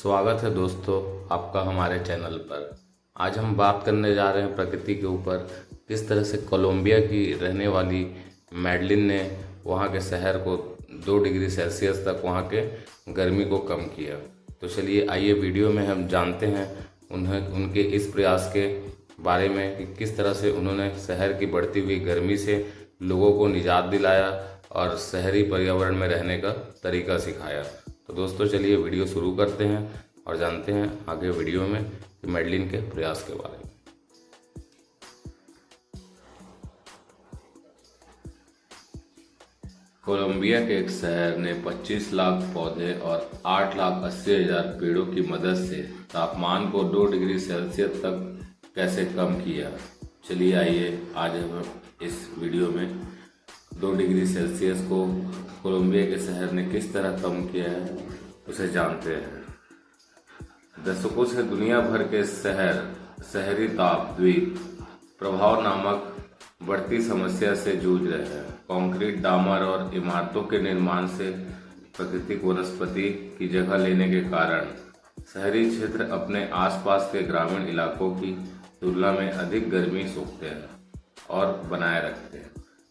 स्वागत है दोस्तों आपका हमारे चैनल पर। आज हम बात करने जा रहे हैं प्रकृति के ऊपर, किस तरह से कोलंबिया की रहने वाली मैडलिन ने वहाँ के शहर को 2 डिग्री सेल्सियस तक वहाँ के गर्मी को कम किया। तो चलिए आइए वीडियो में हम जानते हैं उनके इस प्रयास के बारे में कि किस तरह से उन्होंने शहर की बढ़ती हुई गर्मी से लोगों को निजात दिलाया और शहरी पर्यावरण में रहने का तरीका सिखाया। तो दोस्तों चलिए वीडियो शुरू करते हैं और जानते हैं आगे वीडियो में कि मैडलिन के प्रयास के बारे में। कोलंबिया के एक शहर ने 25 लाख पौधे और 8,80,000 पेड़ों की मदद से तापमान को 2 डिग्री सेल्सियस तक कैसे कम किया। चलिए आइए आज हम इस वीडियो में 2 डिग्री सेल्सियस को कोलंबिया के शहर ने किस तरह कम किया है उसे जानते हैं। दशकों से दुनिया भर के शहरी ताप द्वीप प्रभाव नामक बढ़ती समस्या से जूझ रहे हैं। कंक्रीट, डामर और इमारतों के निर्माण से प्राकृतिक वनस्पति की जगह लेने के कारण शहरी क्षेत्र अपने आसपास के ग्रामीण इलाकों की तुलना में अधिक गर्मी सोखते हैं और बनाए रखते हैं,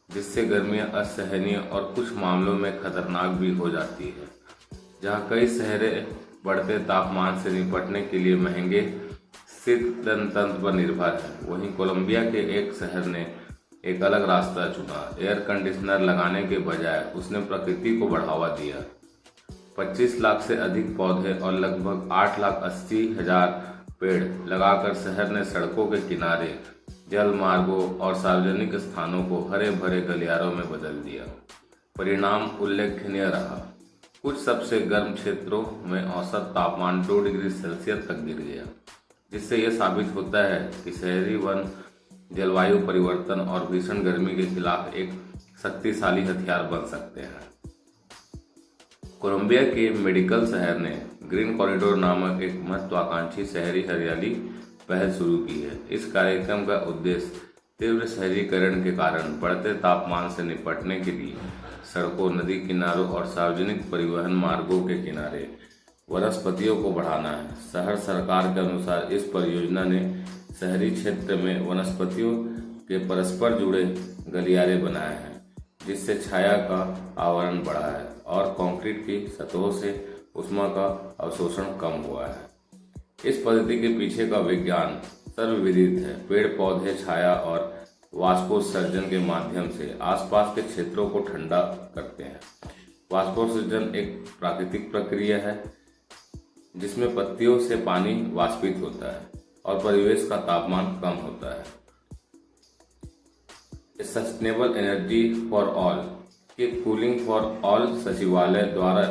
जिससे गर्मियां असहनीय और कुछ मामलों में खतरनाक भी हो जाती है। जहां कई शहरे बढ़ते तापमान से निपटने के लिए महंगे शीतलन तंत्र पर निर्भर है, वहीं कोलंबिया के एक शहर ने एक अलग रास्ता चुना। एयर कंडीशनर लगाने के बजाय उसने प्रकृति को बढ़ावा दिया। 25 लाख से अधिक पौधे और लगभग 8,80,000 पेड़ लगाकर शहर ने सड़कों के किनारे, जल मार्गों और सार्वजनिक स्थानों को हरे भरे गलियारों में बदल दिया। परिणाम उल्लेखनीय रहा। कुछ सबसे गर्म क्षेत्रों में औसत तापमान 2 डिग्री सेल्सियस तक गिर गया, जिससे यह साबित होता है कि शहरी वन जलवायु परिवर्तन और भीषण गर्मी के खिलाफ एक शक्तिशाली हथियार बन सकते हैं। कोलंबिया के मेडिकल शहर ने ग्रीन कॉरिडोर नामक एक महत्वाकांक्षी शहरी हरियाली पहल शुरू की है। इस कार्यक्रम का उद्देश्य तीव्र शहरीकरण के कारण बढ़ते तापमान से निपटने के लिए सड़कों, नदी किनारों और सार्वजनिक परिवहन मार्गों के किनारे वनस्पतियों को बढ़ाना है। शहर सरकार के अनुसार इस परियोजना ने शहरी क्षेत्र में वनस्पतियों के परस्पर जुड़े गलियारे बनाए हैं, जिससे छाया का आवरण बढ़ा है और कंक्रीट की सतहों से ऊष्मा का अवशोषण कम हुआ है। इस पद्धति के पीछे का विज्ञान सर्वविदित है। पेड़ पौधे छाया और वाष्पोत्सर्जन के माध्यम से आसपास के क्षेत्रों को ठंडा करते हैं। वाष्पोत्सर्जन एक प्राकृतिक प्रक्रिया है जिसमें पत्तियों से पानी वाष्पित होता है और परिवेश का तापमान कम होता है। सस्टेनेबल एनर्जी फॉर ऑल के कूलिंग फॉर ऑल सचिवालय द्वारा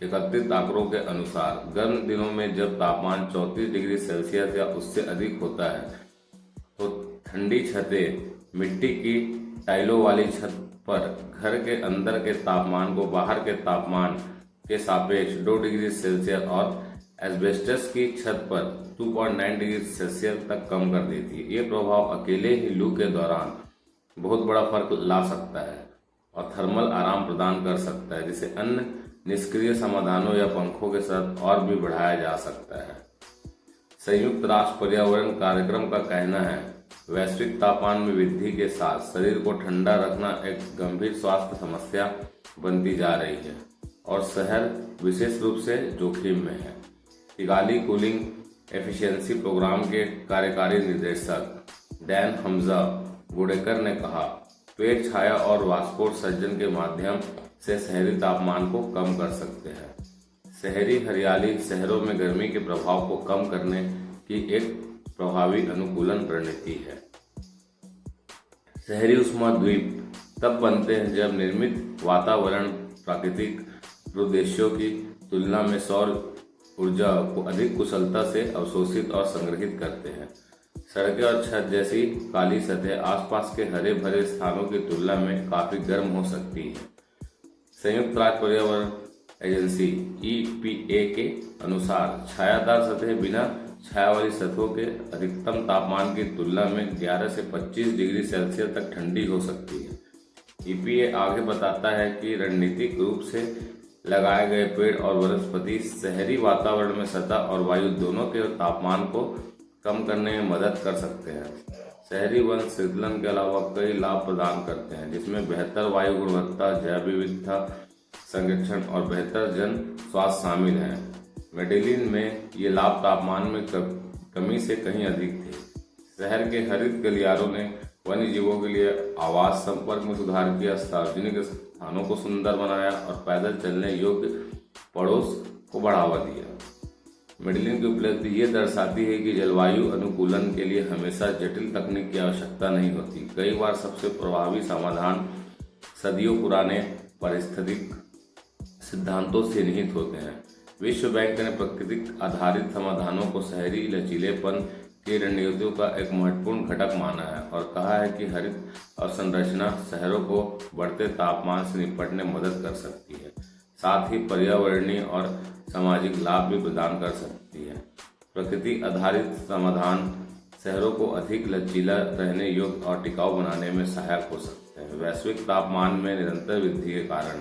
एकत्रित आंकड़ों के अनुसार गर्म दिनों में जब तापमान 34 डिग्री सेल्सियस या उससे अधिक होता है तो ठंडी छतें मिट्टी की टाइलों वाली छत पर घर के अंदर के तापमान को बाहर के तापमान के सापेक्ष 2 डिग्री सेल्सियस और एस्बेस्टस की छत पर 2.9 डिग्री सेल्सियस तक कम कर देती है। ये प्रभाव अकेले ही लू के दौरान बहुत बड़ा फर्क ला सकता है और थर्मल आराम प्रदान कर सकता है, जिसे अन्य निष्क्रिय समाधानों या पंखों के साथ और भी बढ़ाया जा सकता है। संयुक्त राष्ट्र पर्यावरण कार्यक्रम का कहना है, वैश्विक तापमान में वृद्धि के साथ शरीर को ठंडा रखना एक गंभीर स्वास्थ्य समस्या बनती जा रही है और शहर विशेष रूप से जोखिम में है। किगाली कूलिंग एफिशिएंसी प्रोग्राम के कार्यकारी निदेशक डैन हमजा गुडेकर ने कहा, पेड़ छाया और वाष्पोत्सर्जन के माध्यम से शहरी तापमान को कम कर सकते हैं। शहरी हरियाली शहरों में गर्मी के प्रभाव को कम करने की एक प्रभावी अनुकूलन रणनीति है। शहरी ऊष्मा द्वीप तब बनते हैं जब निर्मित वातावरण प्राकृतिक उद्देश्यों की तुलना में सौर ऊर्जा को अधिक कुशलता से अवशोषित और संग्रहित करते हैं। सड़कें और छत जैसी काली सतह आसपास के हरे भरे स्थानों की तुलना में काफी गर्म हो सकती है। संयुक्त राष्ट्र पर्यावरण एजेंसी EPA के अनुसार छायादार सतह बिना छाया वाली सतहों के अधिकतम तापमान की तुलना में 11 से 25 डिग्री सेल्सियस तक ठंडी हो सकती है। EPA आगे बताता है कि रणनीतिक रूप से लगाए गए पेड़ और वनस्पति शहरी वातावरण में सतह और वायु दोनों के तापमान को कम करने में मदद कर सकते हैं। शहरी वन शीतलन के अलावा कई लाभ प्रदान करते हैं, जिसमें बेहतर वायु गुणवत्ता, जैव विविधता संरक्षण और बेहतर जन स्वास्थ्य शामिल हैं। मेडेलिन में ये लाभ तापमान में कमी से कहीं अधिक थे। शहर के हरित गलियारों ने वन्य जीवों के लिए आवास, संपर्क में सुधार किया, सार्वजनिक स्थानों को सुंदर बनाया और पैदल चलने योग्य पड़ोस को बढ़ावा दिया। मेडेलिन की उपलब्धि ये दर्शाती है कि जलवायु अनुकूलन के लिए हमेशा जटिल तकनीक की आवश्यकता नहीं होती। कई बार सबसे प्रभावी समाधान सदियों पुराने पारिस्थितिक सिद्धांतों से निहित होते हैं। विश्व बैंक ने प्राकृतिक आधारित समाधानों को शहरी लचीलेपन की रणनीतियों का एक महत्वपूर्ण घटक माना है और कहा है कि हरित अवसंरचना शहरों को बढ़ते तापमान से निपटने में मदद कर सकती है, साथ ही पर्यावरणीय और सामाजिक लाभ भी प्रदान कर सकती है। प्रकृति आधारित समाधान शहरों को अधिक लचीला, रहने योग्य और टिकाऊ बनाने में सहायक हो सकते हैं। वैश्विक तापमान में निरंतर वृद्धि के कारण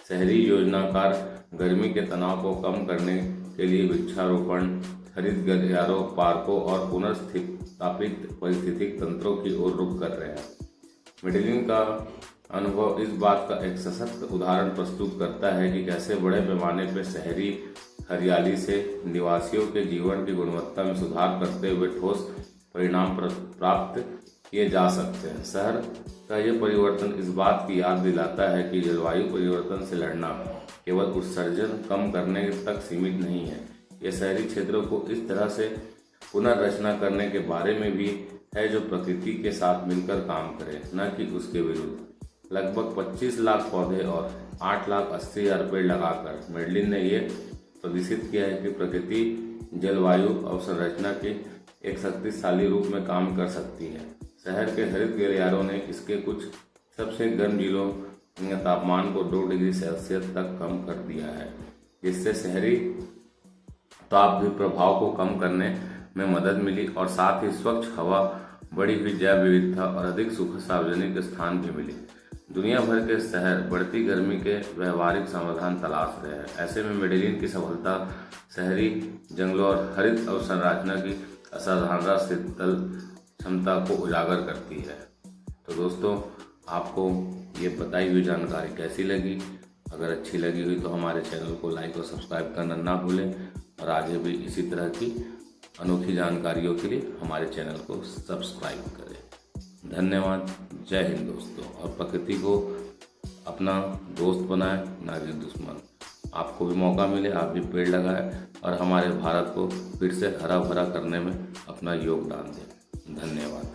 शहरी योजनाकार गर्मी के तनाव को कम करने के लिए वृक्षारोपण, हरित गलियारों, पार्कों और पुनर्स्थापित पारिस्थितिक तंत्रों की ओर रुख कर रहे हैं। मेडेलिन का अनुभव इस बात का एक सशक्त उदाहरण प्रस्तुत करता है कि कैसे बड़े पैमाने पर शहरी हरियाली से निवासियों के जीवन की गुणवत्ता में सुधार करते हुए ठोस परिणाम प्राप्त किए जा सकते हैं। शहर का यह परिवर्तन इस बात की याद दिलाता है कि जलवायु परिवर्तन से लड़ना केवल उत्सर्जन कम करने तक सीमित नहीं है, यह शहरी क्षेत्रों को इस तरह से पुनर्रचना करने के बारे में भी है जो प्रकृति के साथ मिलकर काम करे, न कि उसके विरुद्ध। लगभग 25 लाख पौधे और 8,80,000 पेड़ लगाकर मेडेलिन ने यह प्रदर्शित किया है कि प्रकृति जलवायु अवसंरचना के एक शक्तिशाली रूप में काम कर सकती है। शहर के हरित गलियारों ने इसके कुछ सबसे गर्म जिलों में तापमान को 2 डिग्री सेल्सियस तक कम कर दिया है, जिससे शहरी ताप के प्रभाव को कम करने में मदद मिली और साथ ही स्वच्छ हवा, बढ़ी हुई जैव विविधता और अधिक सुखद सार्वजनिक स्थान भी मिले। दुनिया भर के शहर बढ़ती गर्मी के व्यवहारिक समाधान तलाश रहे हैं। ऐसे में मेडेलिन की सफलता शहरी जंगलों और हरित अवसंरचना की असाधारण शीतल क्षमता को उजागर करती है। तो दोस्तों, आपको ये बताई हुई जानकारी कैसी लगी? अगर अच्छी लगी हुई तो हमारे चैनल को लाइक और सब्सक्राइब करना ना भूलें और आगे भी इसी तरह की अनोखी जानकारियों के लिए हमारे चैनल को सब्सक्राइब करें। धन्यवाद। जय हिंद दोस्तों। और प्रकृति को अपना दोस्त बनाएं, ना कि दुश्मन। आपको भी मौका मिले, आप भी पेड़ लगाएं और हमारे भारत को फिर से हरा भरा करने में अपना योगदान दें। धन्यवाद।